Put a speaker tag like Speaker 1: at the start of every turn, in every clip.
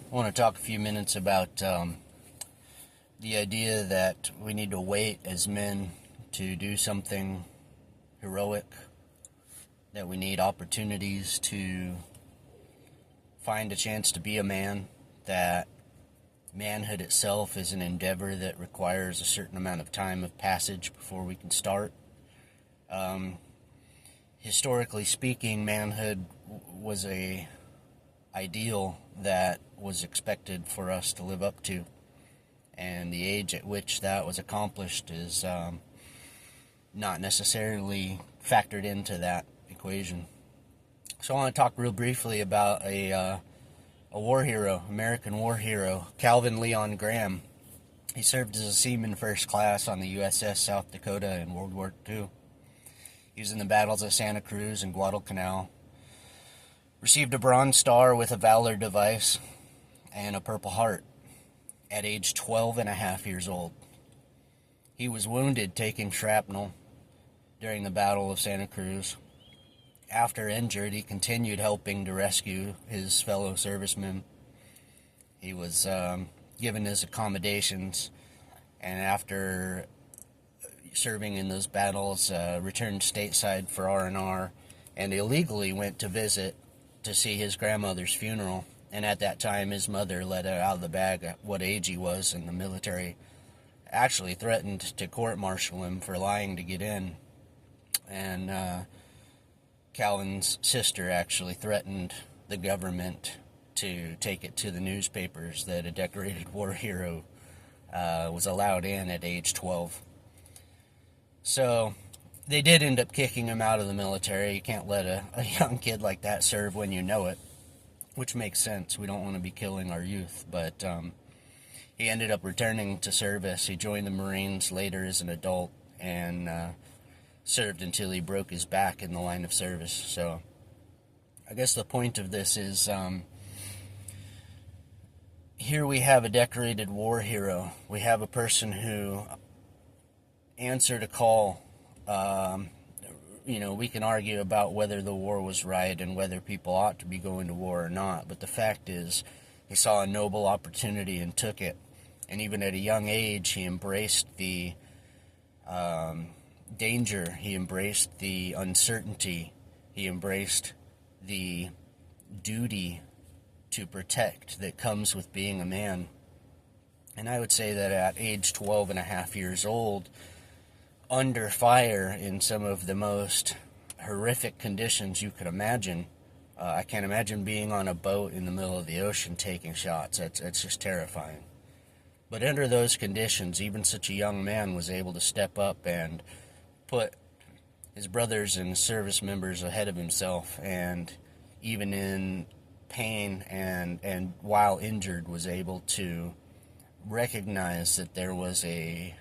Speaker 1: I want to talk a few minutes about the idea that we need to wait as men to do something heroic, that we need opportunities to find a chance to be a man, that manhood itself is an endeavor that requires a certain amount of time of passage before we can start. Historically speaking, manhood was a ideal that was expected for us to live up to, and the age at which that was accomplished is not necessarily factored into that equation. So I want to talk real briefly about a war hero, American war hero, Calvin Leon Graham. He served as a seaman first class on the USS South Dakota in World War II. He was in the battles of Santa Cruz and Guadalcanal. Received a Bronze Star with a Valor Device and a Purple Heart at age 12 and a half years old. He was wounded taking shrapnel during the Battle of Santa Cruz. After injured, he continued helping to rescue his fellow servicemen. He was given his accommodations, and after serving in those battles, returned stateside for R&R, and illegally went to visit to see his grandmother's funeral. And at that time, his mother let it out of the bag at what age he was, and the military actually threatened to court-martial him for lying to get in. And Calvin's sister actually threatened the government to take it to the newspapers that a decorated war hero was allowed in at age 12. So they did end up kicking him out of the military. You can't let a young kid like that serve when you know it, which makes sense. We don't want to be killing our youth. But he ended up returning to service. He joined the Marines later as an adult and served until he broke his back in the line of service. So I guess the point of this is here we have a decorated war hero. We have a person who answered a call. We can argue about whether the war was right and whether people ought to be going to war or not, but the fact is he saw a noble opportunity and took it. And even at a young age, he embraced the danger, he embraced the uncertainty, he embraced the duty to protect that comes with being a man. And I would say that at age 12 and a half years old, under fire in some of the most horrific conditions you could imagine. I can't imagine being on a boat in the middle of the ocean taking shots. It's just terrifying. But under those conditions, even such a young man was able to step up and put his brothers and service members ahead of himself, and even in pain and while injured was able to recognize that there was a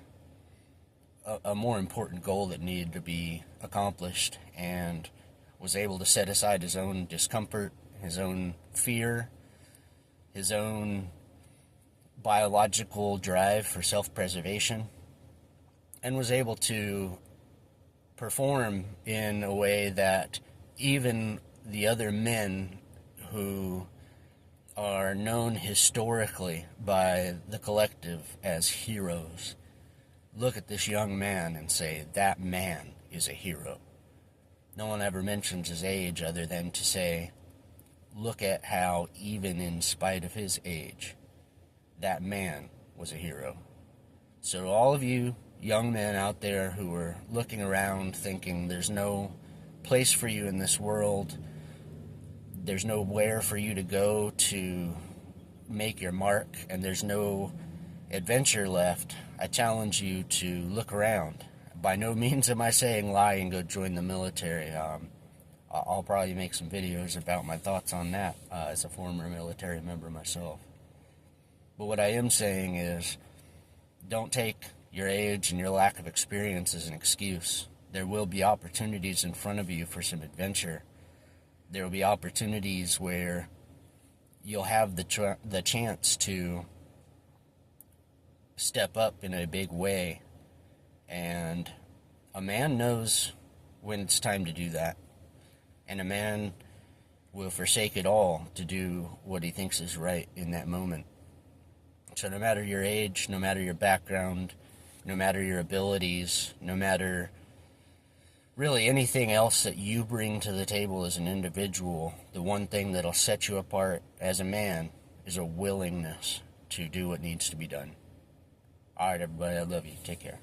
Speaker 1: more important goal that needed to be accomplished, and was able to set aside his own discomfort, his own fear, his own biological drive for self-preservation, and was able to perform in a way that even the other men who are known historically by the collective as heroes look at this young man and say, that man is a hero. No one ever mentions his age other than to say, look at how, even in spite of his age, that man was a hero. So all of you young men out there who are looking around thinking there's no place for you in this world, there's nowhere for you to go to make your mark, and there's no adventure left, I challenge you to look around. By no means am I saying lie and go join the military. I'll probably make some videos about my thoughts on that as a former military member myself. But what I am saying is, don't take your age and your lack of experience as an excuse. There will be opportunities in front of you for some adventure. There will be opportunities where you'll have the chance to step up in a big way, and a man knows when it's time to do that, and a man will forsake it all to do what he thinks is right in that moment. So no matter your age, no matter your background, no matter your abilities, no matter really anything else that you bring to the table as an individual, the one thing that'll set you apart as a man is a willingness to do what needs to be done. All right, everybody, I love you. Take care.